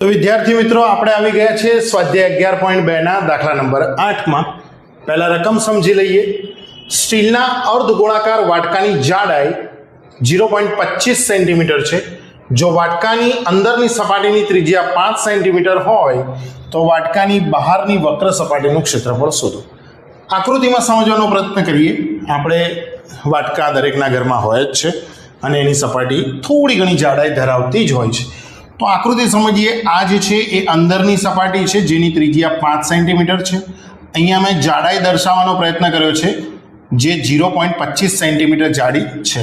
તો વિદ્યાર્થી મિત્રો આપણે આવી ગયા છે સ્વાધ્યાય 11.2 ના દાખલા નંબર 8 માં પહેલા રકમ સમજી લઈએ। સ્ટીલના અર્ધગોળાકાર વાટકાની જાડાઈ 0.25 સેન્ટીમીટર છે। જો વાટકાની અંદરની સપાટીની ત્રિજ્યા 5 સેન્ટીમીટર હોય તો વાટકાની બહારની વક્ર સપાટીનું ક્ષેત્રફળ શોધો। આકૃતિમાં સમજવાનો પ્રયત્ન કરીએ। આપણે વાટકા દરેકના ઘરમાં હોય જ છે અને એની સપાટી થોડી ઘણી જાડાઈ ધરાવતી જ હોય છે। તો આકૃતિ સમજીએ। આ જે છે એ અંદરની સપાટી છે જેની ત્રિજ્યા 5 સેન્ટીમીટર છે। અહીંયા મેં જાડાઈ દર્શાવવાનો પ્રયત્ન કર્યો છે જે 0.25 સેન્ટીમીટર જાડી છે।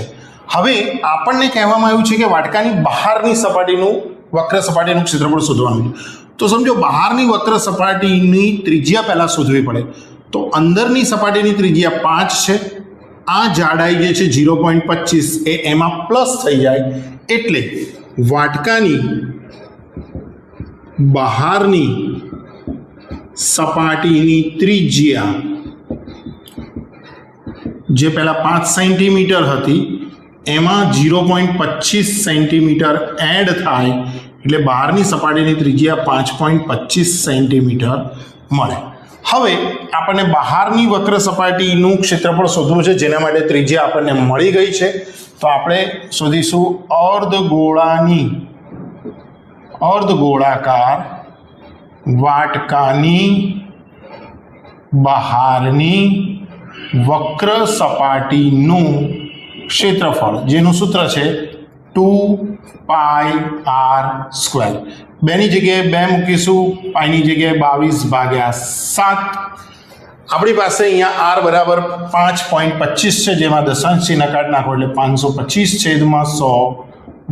હવે આપણને કહેવામાં આવ્યું છે કે વાટકાની બહારની સપાટીનું વક્ર સપાટીનું ક્ષેત્રફળ શોધવાનું છે। તો સમજો બહારની વક્ર સપાટીની ત્રિજ્યા પહેલાં શોધવી પડે। તો અંદરની સપાટીની ત્રિજ્યા 5 છે, આ જાડાઈ જે છે 0.25 એ એમાં પ્લસ થઈ જાય એટલે વાટકાની બહારની સપાટીની ત્રિજ્યા જે પહેલા 5 સેન્ટીમીટર હતી એમાં 0.25 સેન્ટીમીટર એડ થાય એટલે બહારની સપાટીની ત્રિજ્યા 5.25 સેન્ટીમીટર મળે। હવે આપણને બહારની વક્ર સપાટીનું ક્ષેત્રફળ શોધવું છે જેના માટે ત્રિજ્યા આપણને મળી ગઈ છે। તો આપણે શોધીશું અર્ધગોળાકાર વાટકાની બહારની વક્ર સપાટીનું ક્ષેત્રફળ જેનું સૂત્ર છે 2πr²। બેની જગ્યાએ 2 મૂકીશું, પાઈની જગ્યાએ 22/7। આપણી પાસે અહીંયા r બરાબર 5.25 છે જેમાં દશાંશ ચિહ્ન કાઢી નાખો એટલે 525/100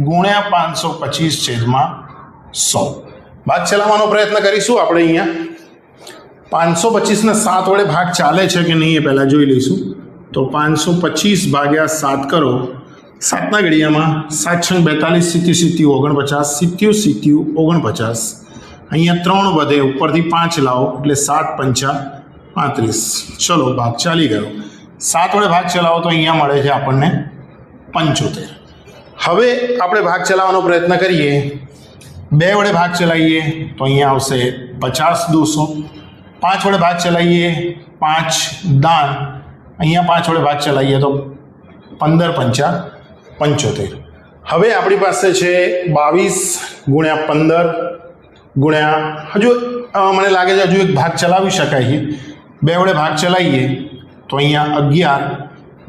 ગુણ્યા 525/100 ભાગ ચલાવવાનો પ્રયત્ન કરીશું। આપણે અહીંયા 525 ને 7 વડે ભાગ ચાલે છે કે નહીં એ પહેલાં જોઈ લઈશું। તો 525/7 કરો, 7ના ઘડિયામાં 7 × 42 = 49, 7 અહીંયા 3 વધે, ઉપરથી 5 લાવો એટલે 7×5 = 35। ચલો ભાગ ચાલી ગયો। 7 વડે ભાગ ચલાવો તો અહીંયા મળે છે આપણને 75। હવે આપણે ભાગ ચલાવવાનો પ્રયત્ન કરીએ। 2 વડે ભાગ ચલાવીએ તો અહીંયા આવશે 50 200। 5 વડે ભાગ ચલાવીએ 5 દાન, અહીંયા 5 વડે ભાગ ચલાવીએ તો 15×5 = 75। હવે આપણી પાસે છે 22 × 15 મને લાગે છે હજુ એક ભાગ ચલાવી શકાય છે। 2 વડે ભાગ ચલાવીએ તો અહીંયા 11,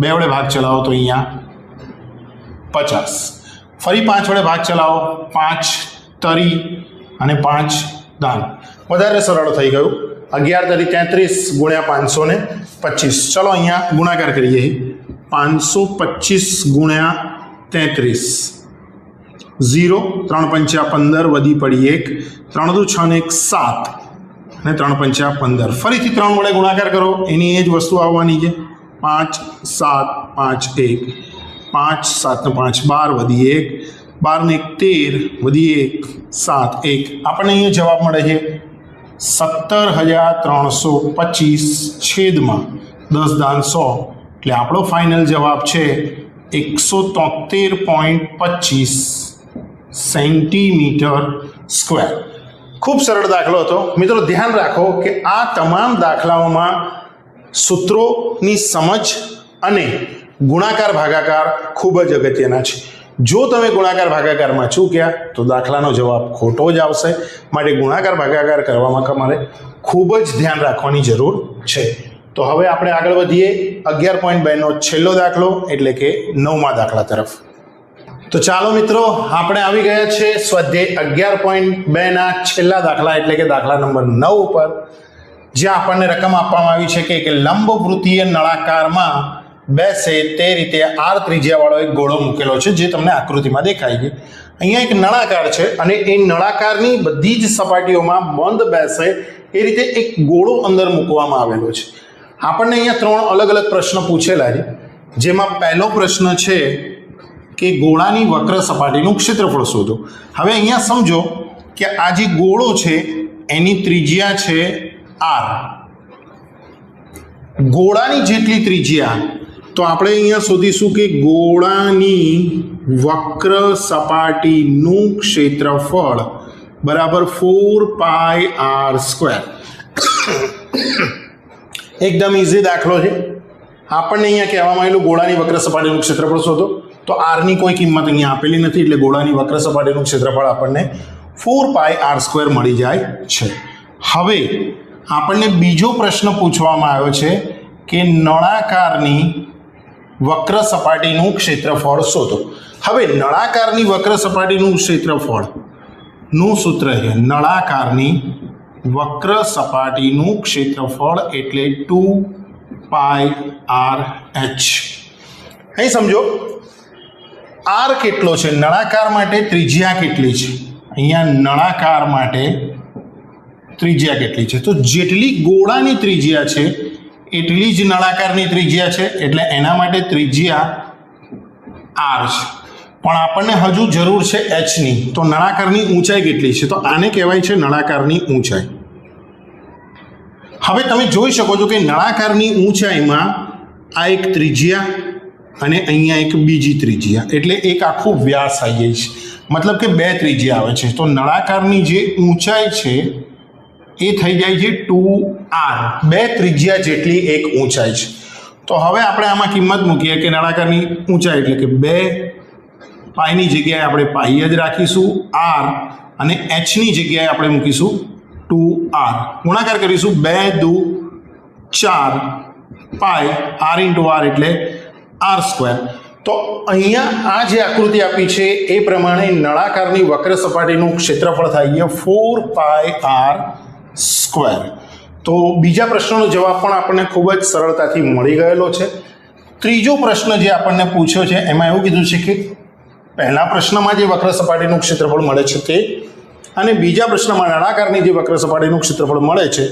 2 વડે ભાગ ચલાવો તો અહીંયા 50। ફરી 5 વડે ભાગ ચલાવો, 5 તરી અને 5 દાન, વધારે સરળ થઈ ગયું। 11 તરી 33 ગુણ્યા 525। ચલો અહીંયા ગુણાકાર કરીએ। 525 ગુણ્યા 33 0, 3×5 = 15, વધી પડી 1, 3 × 6 = 7 અને 3×5 = 15। ફરીથી 3 વડે ગુણાકાર કરો, એની એ જ વસ્તુ આવવાની છે। 5 7 5 1, 5 7 × 5 12, વધી 1, 12 ને 1 13, વધી 1 7 1। આપણને અહીંયા જવાબ મળે છે 17,325/10 દાન 100 એટલે આપણો ફાઇનલ જવાબ છે 173.25 સેન્ટીમીટર²। ખૂબ સરળ દાખલો હતો મિત્રો। ધ્યાન રાખો કે આ તમામ દાખલાઓમાં સૂત્રોની સમજ અને ગુણાકાર ભાગાકાર ખૂબ જ અગત્યના છે। જો તમે ગુણાકાર ભાગાકારમાં ચૂક્યા તો દાખલાનો જવાબ ખોટો જ આવશે। માટે ગુણાકાર ભાગાકાર કરવામાં તમારે ખૂબ જ ધ્યાન રાખવાની જરૂર છે। તો હવે આપણે આગળ વધીએ 11.2 નો છેલ્લો દાખલો એટલે કે 9મા દાખલા તરફ। તો ચાલો મિત્રો, આપણે આવી ગયા છે સ્વાધ્યાય 11.2 ના છેલ્લા દાખલા એટલે કે દાખલા નંબર 9 ઉપર, જ્યાં આપણને રકમ આપવામાં આવી છે કે એક લંબવૃત્તીય નળાકારમાં બેસે તે રીતે r ત્રિજ્યાવાળો એક ગોળો મૂકેલો છે જે તમને આકૃતિમાં દેખાય છે। અહીંયા એક નળાકાર છે અને એ નળાકારની બધી જ સપાટીઓમાં બંધ બેસે એ રીતે એક ગોળો અંદર મૂકવામાં આવેલો છે। આપણને અહીંયા 3 અલગ અલગ પ્રશ્ન પૂછેલા છે, જેમાં પહેલો પ્રશ્ન છે કે ગોળાની વક્ર સપાટીનું ક્ષેત્રફળ શોધો। હવે અહીંયા સમજો કે આ જે ગોળો છે એની ત્રિજ્યા છે r। ગોળાની જેટલી ત્રિજ્યા તો આપણે અહીંયા શોધીશું કે ગોળાની વક્ર સપાટીનું ક્ષેત્રફળ બરાબર 4πr². એકદમ ઇઝી દાખલો છે. આપણને અહીંયા કહેવામાં આવેલું ગોળાની વક્ર સપાટીનું ક્ષેત્રફળ શોધો. તો આરની કોઈ કિંમત અહીંયા આપેલી નથી, એટલે ગોળાની વક્ર સપાટીનું ક્ષેત્રફળ આપણને 4πr² મળી જાય છે. હવે આપણને બીજો પ્રશ્ન પૂછવામાં આવ્યો છે કે નળાકારની વક્ર સપાટીનું ક્ષેત્રફળ શોધો. હવે નળાકારની વક્ર સપાટીનું ક્ષેત્રફળનું સૂત્ર છે નળાકારની વક્ર સપાટીનું ક્ષેત્રફળ એટલે 2πrh. અહીં સમજો r કેટલો છે, નળાકાર માટે ત્રિજ્યા કેટલી છે, અહીંયા નળાકાર માટે ત્રિજ્યા કેટલી છે, તો જેટલી ગોળાની ત્રિજ્યા છે એટલી જ નળાકારની ત્રિજ્યા છે, એટલે એના માટે ત્રિજ્યા r છે. પણ આપણને હજુ જરૂર છે h ની, તો નળાકારની ઊંચાઈ કેટલી છે, તો આને કહેવાય છે નળાકારની ઊંચાઈ. હવે તમે જોઈ શકો છો કે નળાકારની ઊંચાઈમાં આ એક ત્રિજ્યા અને અહીંયા એક બીજી ત્રિજ્યા, એટલે એક આખું વ્યાસ આવી જાય છે, મતલબ કે બે ત્રિજ્યા આવે છે. તો નળાકારની જે ઊંચાઈ છે એ થઈ જાય છે 2r, બે ત્રિજ્યા જેટલી એક ઊંચાઈ છે. તો હવે આપણે આમાં કિંમત મૂકીએ કે નળાકારની ઊંચાઈ એટલે કે 2 પાઈની જગ્યાએ આપણે પાઈ જ રાખીશું r, અને hની જગ્યાએ આપણે મૂકીશું 2r. ગુણાકાર કરીશું 2 દુ 4 પાઈ r × r એટલે r². તો અહીંયા આ જે આકૃતિ આપી છે એ પ્રમાણે નળાકારની વક્ર સપાટીનું ક્ષેત્રફળ થાય છે 4πr². તો બીજા પ્રશ્નનો જવાબ પણ આપણને ખૂબ જ સરળતાથી મળી ગયેલો છે. ત્રીજો પ્રશ્ન જે આપણને પૂછ્યો છે એમાં એવું કીધું છે કે પહેલા પ્રશ્નમાં જે વક્ર સપાટીનું ક્ષેત્રફળ મળે છે તે, અને બીજા પ્રશ્નમાં નળાકારની જે વક્ર સપાટીનું ક્ષેત્રફળ મળે છે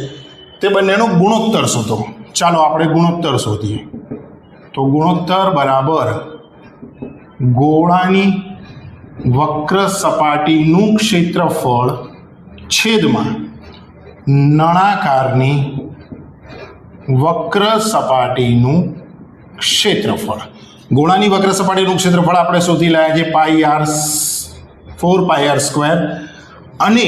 તે બંનેનો ગુણોત્તર શોધો. ચાલો આપણે ગુણોત્તર શોધીએ. તો ગુણોત્તર બરાબર ગોળાની વક્ર સપાટીનું ક્ષેત્રફળ છેદમાં નળાકારની વક્ર સપાટીનું ક્ષેત્રફળ. ગોળાની વક્ર સપાટીનું ક્ષેત્રફળ આપણે શોધી લાયા છે 4πr², અને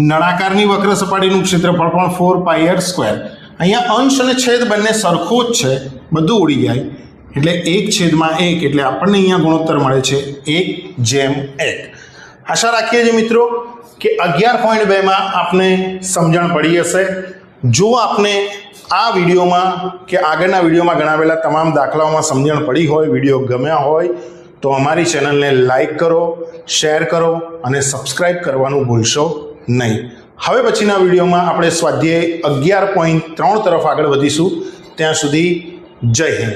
નળાકારની વક્ર સપાટીનું ક્ષેત્રફળ પણ 4πr². અહીંયા અંશ અને છેદ બંને સરખો જ છે, બધું ઉડી જાય એટલે 1/1, એટલે આપણને અહીંયા ગુણોત્તર મળે છે 1/1. આશા રાખીએ છીએ મિત્રો કે 11.2માં આપને સમજણ પડી હશે. જો આપને આ વિડીયોમાં કે આગળના વિડીયોમાં ગણાવેલા તમામ દાખલાઓમાં સમજણ પડી હોય, વિડીયો ગમ્યા હોય, તો અમારી ચેનલને લાઈક કરો, શેર કરો અને સબસ્ક્રાઈબ કરવાનું ભૂલશો નહીં. હવે પછીના વિડીયોમાં આપણે સ્વાધ્યાય 11.3 તરફ આગળ વધીશું. ત્યાં સુધી જય હિન્દ.